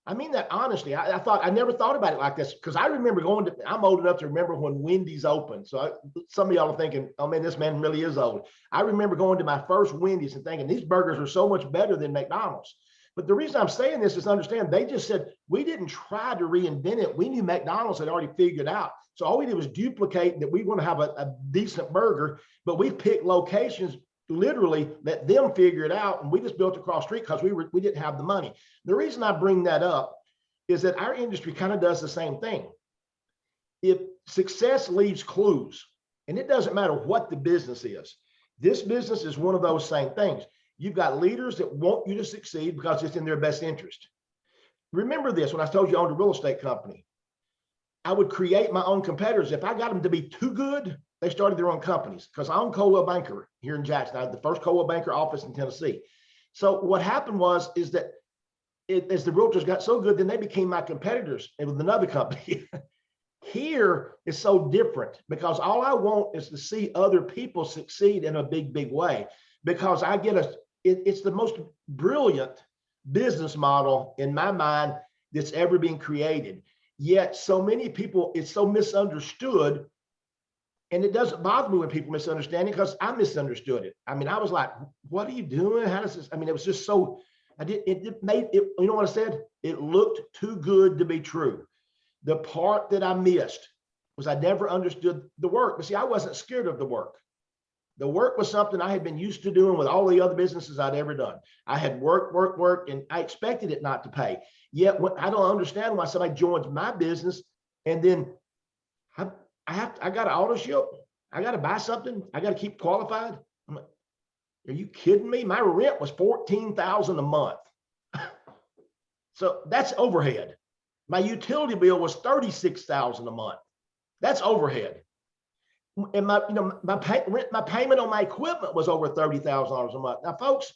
I mean that honestly. I never thought about it like this, because I remember I'm old enough to remember when Wendy's opened. So some of y'all are thinking, oh man, this man really is old. I remember going to my first Wendy's and thinking these burgers are so much better than McDonald's. But the reason I'm saying this is understand, they just said, we didn't try to reinvent it. We knew McDonald's had already figured out. So all we did was duplicate that we want to have a decent burger, but we picked locations, literally let them figure it out. And we just built across the street because we didn't have the money. The reason I bring that up is that our industry kind of does the same thing. If success leaves clues, and it doesn't matter what the business is, this business is one of those same things. You've got leaders that want you to succeed because it's in their best interest. Remember this, when I told you I owned a real estate company, I would create my own competitors. If I got them to be too good, they started their own companies, because I own Coldwell Banker here in Jackson. I had the first Coldwell Banker office in Tennessee. So what happened is that as the realtors got so good, then they became my competitors and with another company. Here is so different, because all I want is to see other people succeed in a big, big way, because I get it's the most brilliant business model in my mind that's ever been created. Yet so many people, it's so misunderstood. And it doesn't bother me when people misunderstand it, because I misunderstood it. I mean, I was like, what are you doing? How does this? I mean, it was just so, it made it, you know what I said? It looked too good to be true. The part that I missed was I never understood the work. But see, I wasn't scared of the work. The work was something I had been used to doing with all the other businesses I'd ever done. I had worked, and I expected it not to pay. Yet I don't understand why somebody joins my business and then I got to auto ship. I got to buy something. I got to keep qualified. I'm like, are you kidding me? My rent was $14,000 a month. So that's overhead. My utility bill was $36,000 a month. That's overhead. And my payment on my equipment was over $30,000 a month. Now, folks,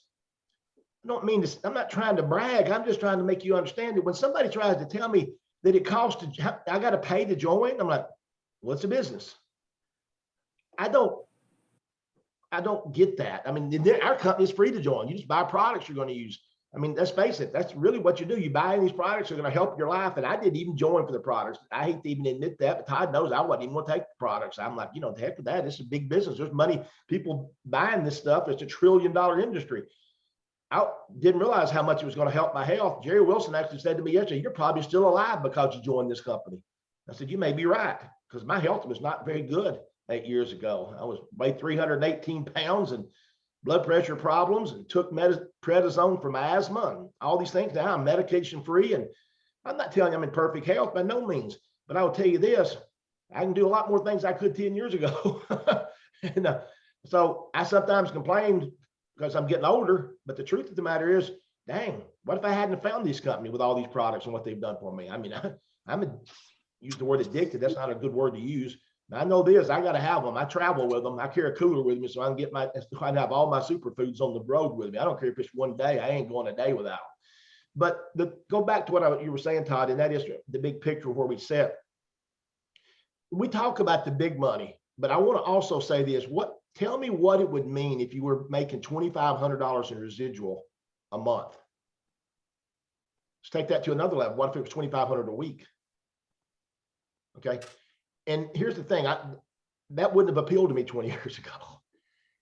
I don't mean this. I'm not trying to brag. I'm just trying to make you understand that when somebody tries to tell me that it costs I got to pay to join, I'm like, what's a business? I don't get that. I mean, our company is free to join. You just buy products you're going to use. I mean, let's face it, that's really what you do. You buy these products that are going to help your life. And I didn't even join for the products. I hate to even admit that, but Todd knows I wasn't even going to take the products. I'm like, the heck with that. This is a big business. There's money, people buying this stuff. It's $1 trillion industry. I didn't realize how much it was going to help my health. Jerry Wilson actually said to me yesterday, you're probably still alive because you joined this company. I said, you may be right, because my health was not very good 8 years ago. I weighed 318 pounds and blood pressure problems, and took prednisone for my asthma and all these things. Now I'm medication free, and I'm not telling you I'm in perfect health by no means, but I will tell you this, I can do a lot more things I could 10 years ago. And, so I sometimes complain because I'm getting older, but the truth of the matter is, dang, what if I hadn't found this company with all these products and what they've done for me? I mean, use the word addicted. That's not a good word to use. I know this, I got to have them. I travel with them. I carry a cooler with me so I can have all my superfoods on the road with me. I don't care if it's one day, I ain't going a day without them. But go back to what you were saying, Todd, and that is the big picture where we sit. We talk about the big money, but I want to also say this. Tell me what it would mean if you were making $2,500 in residual a month. Let's take that to another level. What if it was $2,500 a week? Okay. And here's the thing, that wouldn't have appealed to me 20 years ago,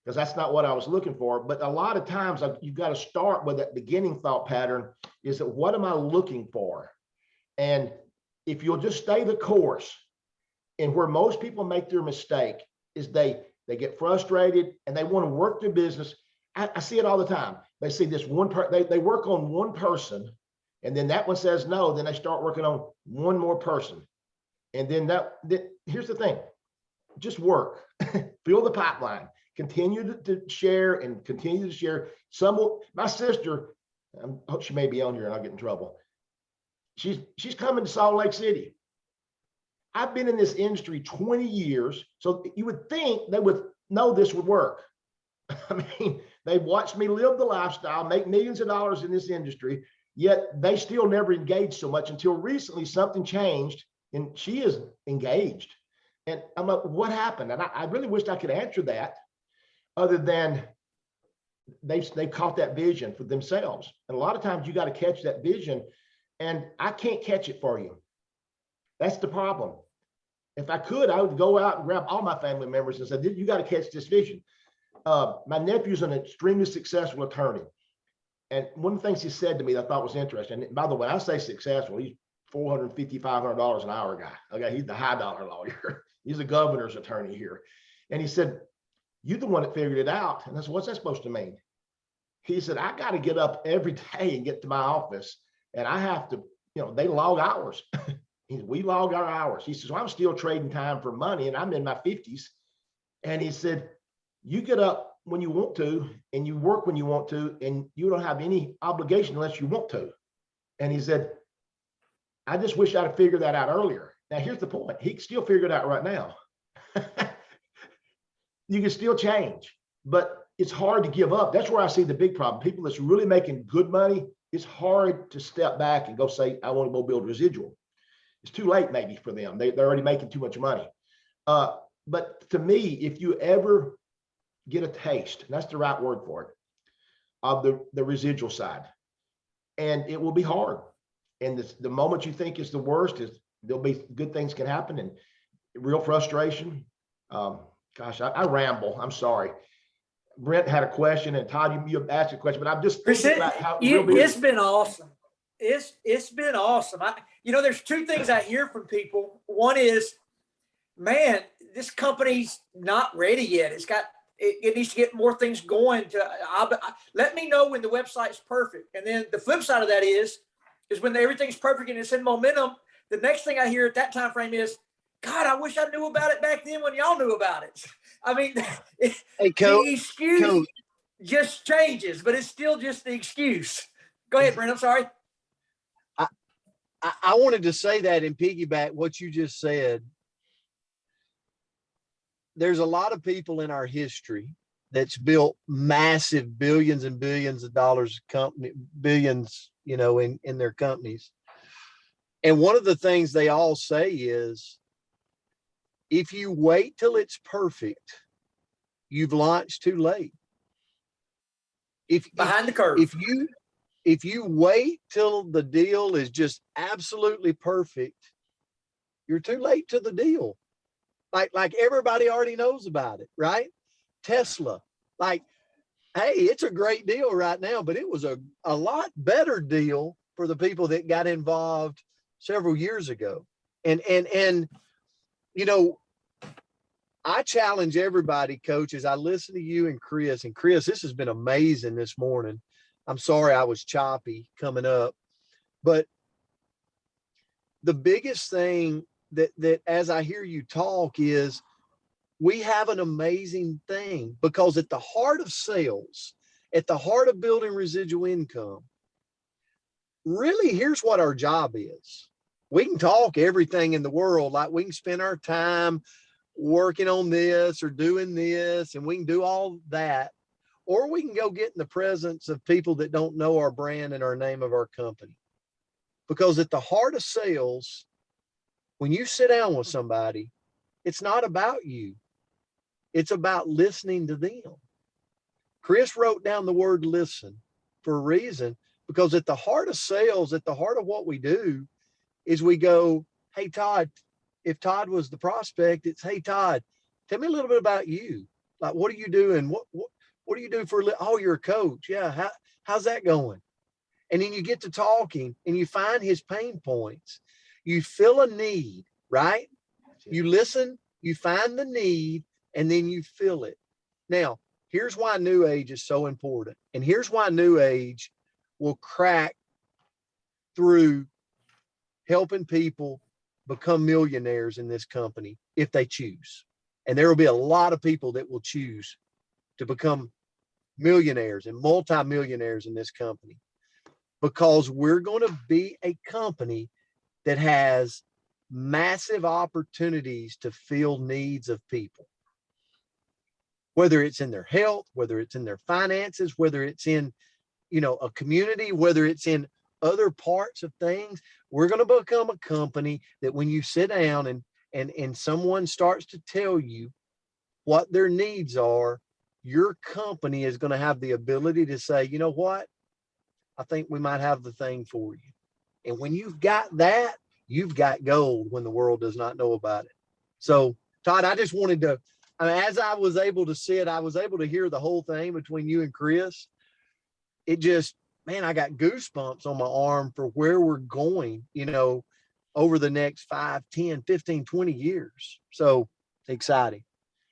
because that's not what I was looking for. But a lot of times you've got to start with that beginning thought pattern, is that what am I looking for? And if you'll just stay the course, and where most people make their mistake is they get frustrated and they want to work their business. I see it all the time. They see this one they work on one person, and then that one says no, then they start working on one more person. And then here's the thing, just work, fill the pipeline, continue to share and continue to share. My sister, I hope she may be on here and I'll get in trouble. She's coming to Salt Lake City. I've been in this industry 20 years. So you would think they would know this would work. I mean, They've watched me live the lifestyle, make millions of dollars in this industry, yet they still never engaged so much until recently something changed and she is engaged. And I'm like, what happened? And I really wished I could answer that other than they've caught that vision for themselves. And a lot of times you got to catch that vision, and I can't catch it for you. That's the problem. If I could, I would go out and grab all my family members and say, you got to catch this vision. My nephew's an extremely successful attorney. And one of the things he said to me that I thought was interesting, and by the way, I say successful, he's $450, $500 an hour guy. Okay, he's the high dollar lawyer. He's a governor's attorney here. And he said, you're the one that figured it out. And I said, what's that supposed to mean? He said, I got to get up every day and get to my office, and I have to, they log hours. We log our hours. He says, well, I'm still trading time for money, and I'm in my 50s. And he said, you get up when you want to, and you work when you want to, and you don't have any obligation unless you want to. And he said, I just wish I'd have figured that out earlier. Now, here's the point. He can still figure it out right now. You can still change, but it's hard to give up. That's where I see the big problem. People that's really making good money, it's hard to step back and go say, I want to go build residual. It's too late maybe for them. They're already making too much money. But to me, if you ever get a taste, and that's the right word for it, of the residual side, and it will be hard. And the moment you think is the worst is there'll be good things can happen and real frustration. Gosh, I ramble. I'm sorry. Brent had a question, and Todd, you asked a question, but I'm just thinking about how it's been awesome. It's been awesome. There's two things I hear from people. One is, man, this company's not ready yet. It needs to get more things going. Let me know when the website's perfect. And then the flip side of that is when everything's perfect and it's in momentum. The next thing I hear at that time frame is, God, I wish I knew about it back then when y'all knew about it. I mean, Hey, Coach, the excuse just changes, but it's still just the excuse. Go ahead, Brent. I'm sorry. I wanted to say that and piggyback what you just said. There's a lot of people in our history that's built massive billions and billions of dollars billions, in their companies. And one of the things they all say is, if you wait till it's perfect, you've launched too late. Behind the curve. If you wait till the deal is just absolutely perfect, you're too late to the deal. Like everybody already knows about it, right? Tesla, hey, it's a great deal right now, but it was a lot better deal for the people that got involved several years ago. And I challenge everybody, Coach, as I listen to you and Chris. And Chris, this has been amazing this morning. I'm sorry I was choppy coming up, but the biggest thing that as I hear you talk is, we have an amazing thing, because at the heart of sales, at the heart of building residual income, really, here's what our job is. We can talk everything in the world, like we can spend our time working on this or doing this, and we can do all that, or we can go get in the presence of people that don't know our brand and our name of our company. Because at the heart of sales, when you sit down with somebody, it's not about you. It's about listening to them. Chris wrote down the word listen for a reason, because at the heart of sales, at the heart of what we do, is we go, hey, Todd, if Todd was the prospect, it's, hey, Todd, tell me a little bit about you. Like, what are you doing? What do you do for, oh, you're a coach. Yeah. How's that going? And then you get to talking and you find his pain points. You fill a need, right? You listen, you find the need, and then you fill it. Now, here's why New Age is so important. And here's why New Age will crack through helping people become millionaires in this company if they choose. And there will be a lot of people that will choose to become millionaires and multimillionaires in this company, because we're going to be a company that has massive opportunities to fill needs of people. whether it's in their health, whether it's in their finances, whether it's in, a community, whether it's in other parts of things. We're going to become a company that when you sit down and someone starts to tell you what their needs are, your company is going to have the ability to say, you know what? I think we might have the thing for you. And when you've got that, you've got gold when the world does not know about it. So, Todd, I just wanted to, as I was able to sit, I was able to hear the whole thing between you and Chris. It just, man, I got goosebumps on my arm for where we're going, over the next 5, 10, 15, 20 years. So exciting.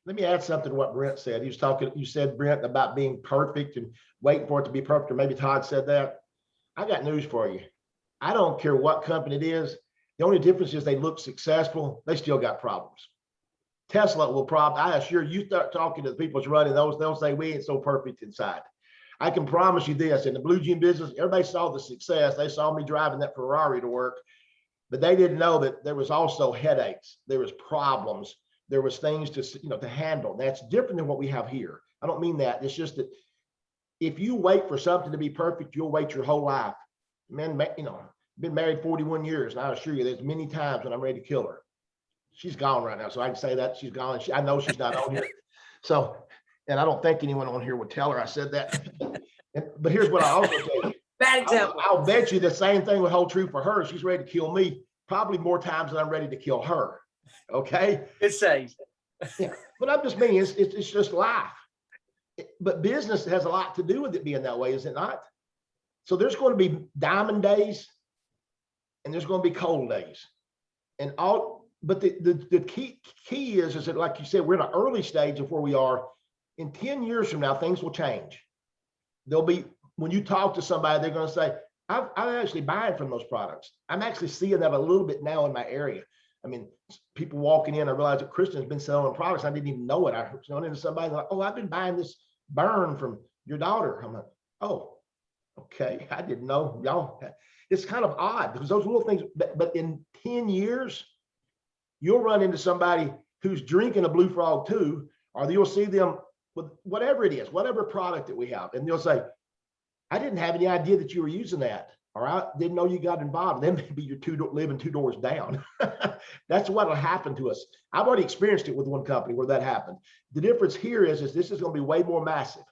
Let me add something to what Brent said. He was talking, you said, Brent, about being perfect and waiting for it to be perfect, or maybe Todd said that. I got news for you. I don't care what company it is. The only difference is they look successful. They still got problems. Tesla will I assure you, start talking to the people that's running those, they'll say, we ain't so perfect inside. I can promise you this, in the blue jean business, everybody saw the success. They saw me driving that Ferrari to work, but they didn't know that there was also headaches. There was problems. There was things to handle. That's different than what we have here. I don't mean that. It's just that if you wait for something to be perfect, you'll wait your whole life. Man, been married 41 years, and I assure you, there's many times when I'm ready to kill her. She's gone right now, so I can say that she's gone. I know she's not on here. So, and I don't think anyone on here would tell her I said that. But here's what I also tell you. Bad example. I'll bet you the same thing will hold true for her. She's ready to kill me probably more times than I'm ready to kill her. Okay. It's safe. Yeah. But I'm just meaning it's just life. But business has a lot to do with it being that way, is it not? So there's going to be diamond days and there's going to be cold days. But the key is that, like you said, we're in an early stage of where we are. In 10 years from now, things will change. There'll be, when you talk to somebody, they're going to say, I'm actually buying from those products. I'm actually seeing that a little bit now in my area. I mean, people walking in, I realize that Kristen's been selling products. I didn't even know it. I was going into somebody like, oh, I've been buying this burn from your daughter. I'm like, oh, okay. I didn't know. Y'all, it's kind of odd because those little things, but in 10 years, you'll run into somebody who's drinking a Blue Frog too, or you'll see them with whatever it is, whatever product that we have. And they'll say, I didn't have any idea that you were using that. Or I didn't know you got involved. Then maybe you're living 2 doors down. That's what will happen to us. I've already experienced it with one company where that happened. The difference here is this is going to be way more massive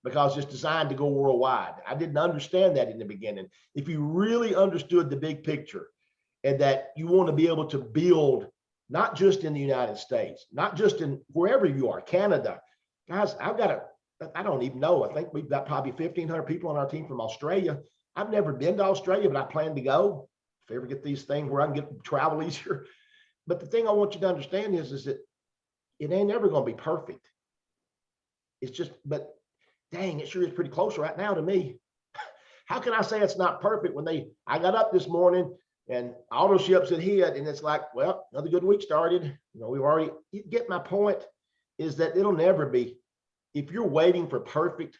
because it's designed to go worldwide. I didn't understand that in the beginning. If you really understood the big picture and that you want to be able to build, not just in the United States, not just in wherever you are, Canada, guys, I don't even know. I think we've got probably 1,500 people on our team from Australia. I've never been to Australia, but I plan to go if I ever get these things where I can get travel easier. But the thing I want you to understand is that it ain't ever going to be perfect. It's just, but dang, it sure is pretty close right now to me. How can I say it's not perfect when I got up this morning and auto ships had hit and it's like, well, another good week started. You get my point is that it'll never be. If you're waiting for perfect,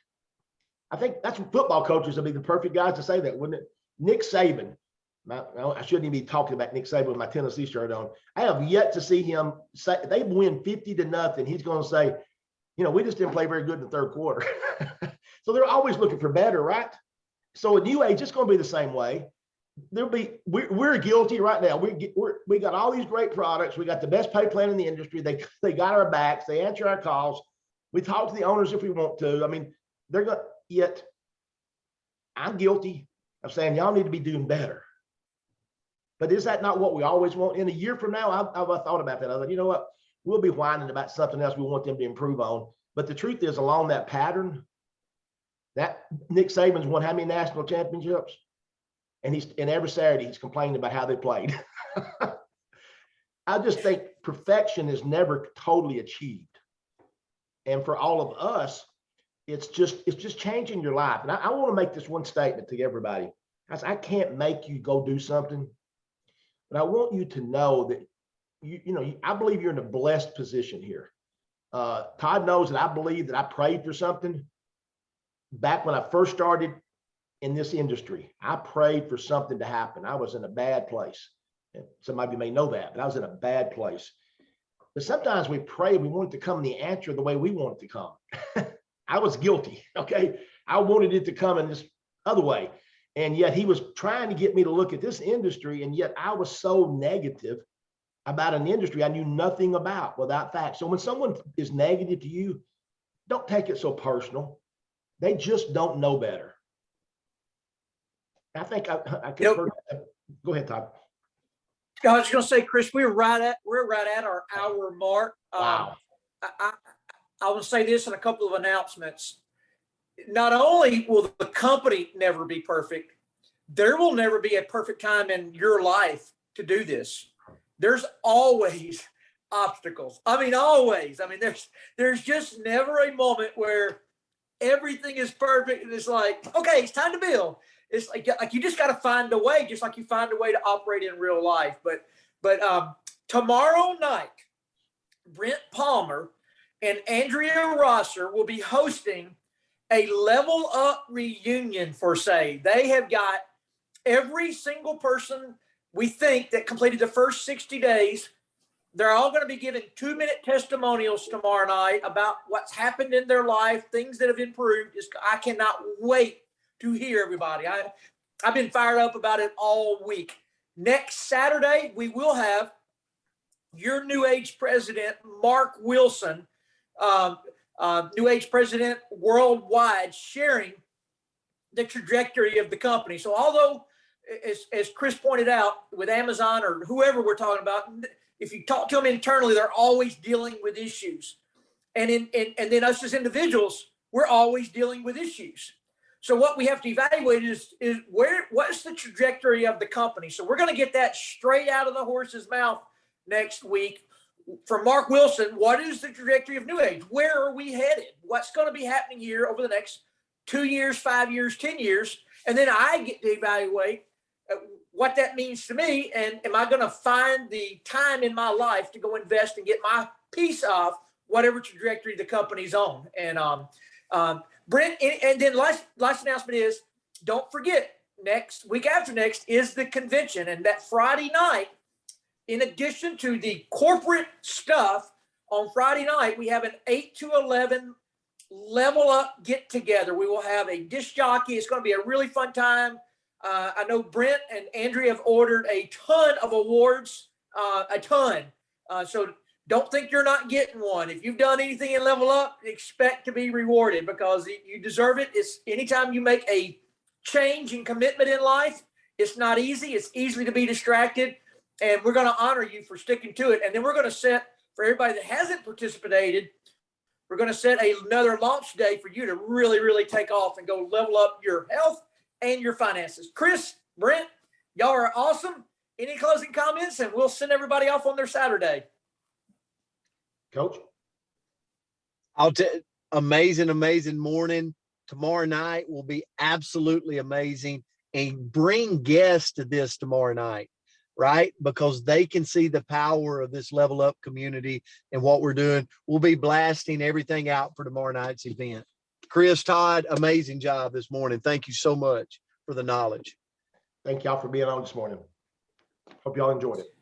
I think that's what football coaches will be the perfect guys to say that, wouldn't it? Nick Saban. I shouldn't even be talking about Nick Saban with my Tennessee shirt on. I have yet to see him say they win 50-0. He's going to say, we just didn't play very good in the third quarter. So they're always looking for better, right? So in new age, it's going to be the same way. We're guilty right now. We got all these great products. We got the best pay plan in the industry. They got our backs. They answer our calls. We talk to the owners if we want to. I mean, they're going. Yet I'm guilty of saying y'all need to be doing better. But is that not what we always want? In a year from now, I've thought about that. I thought, you know what? We'll be whining about something else we want them to improve on. But the truth is, along that pattern, that Nick Saban's won how many national championships? And every Saturday he's complaining about how they played. I just think perfection is never totally achieved. And for all of us, it's just changing your life. And I want to make this one statement to everybody. I can't make you go do something, but I want you to know that I believe you're in a blessed position here. Todd knows that I believe that I prayed for something back when I first started in this industry. I prayed for something to happen. I was in a bad place. And some of you may know that, but I was in a bad place. But sometimes we pray, we want it to come the answer the way we want it to come. I was guilty. Okay. I wanted it to come in this other way. And yet he was trying to get me to look at this industry. And yet I was so negative about an industry I knew nothing about without facts. So when someone is negative to you, don't take it so personal. They just don't know better. I think I could. Go ahead, Todd. I was going to say, Chris, we're right at our hour mark. Wow. I want to say this in a couple of announcements. Not only will the company never be perfect, there will never be a perfect time in your life to do this. There's always obstacles. I mean, always. I mean, there's just never a moment where everything is perfect and it's like, okay, it's time to build. It's like you just got to find a way, just like you find a way to operate in real life. But tomorrow night, Brent Palmer and Andrea Rosser will be hosting a Level Up reunion for Say. They have got every single person we think that completed the first 60 days. They're all going to be giving 2-minute testimonials tomorrow night about what's happened in their life, things that have improved. I cannot wait to hear everybody. I've been fired up about it all week. Next Saturday, we will have your New Age president, Mark Wilson, New Age president worldwide, sharing the trajectory of the company. So although, as Chris pointed out, with Amazon or whoever we're talking about, if you talk to them internally, they're always dealing with issues. And then us as individuals, we're always dealing with issues. So what we have to evaluate is what's the trajectory of the company? So we're going to get that straight out of the horse's mouth next week. From Mark Wilson, what is the trajectory of New Age? Where are we headed? What's going to be happening here over the next 2 years, 5 years, 10 years? And then I get to evaluate what that means to me. And am I going to find the time in my life to go invest and get my piece of whatever trajectory the company's on? And Brent, and then last announcement is, don't forget, next week after next is the convention. And that Friday night, in addition to the corporate stuff, on Friday night, we have an 8 to 11 Level Up get together. We will have a disc jockey. It's going to be a really fun time. I know Brent and Andrea have ordered a ton of awards, a ton. So don't think you're not getting one. If you've done anything in Level Up, expect to be rewarded because you deserve it. It's anytime you make a change and commitment in life, it's not easy. It's easy to be distracted. And we're going to honor you for sticking to it. And then we're going to set, for everybody that hasn't participated, we're going to set another launch day for you to really, really take off and go level up your health and your finances. Chris, Brent, y'all are awesome. Any closing comments? And we'll send everybody off on their Saturday. Coach? Amazing morning. Tomorrow night will be absolutely amazing. And bring guests to this tomorrow night, right? Because they can see the power of this Level Up community and what we're doing. We'll be blasting everything out for tomorrow night's event. Chris, Todd, amazing job this morning. Thank you so much for the knowledge. Thank y'all for being on this morning. Hope y'all enjoyed it.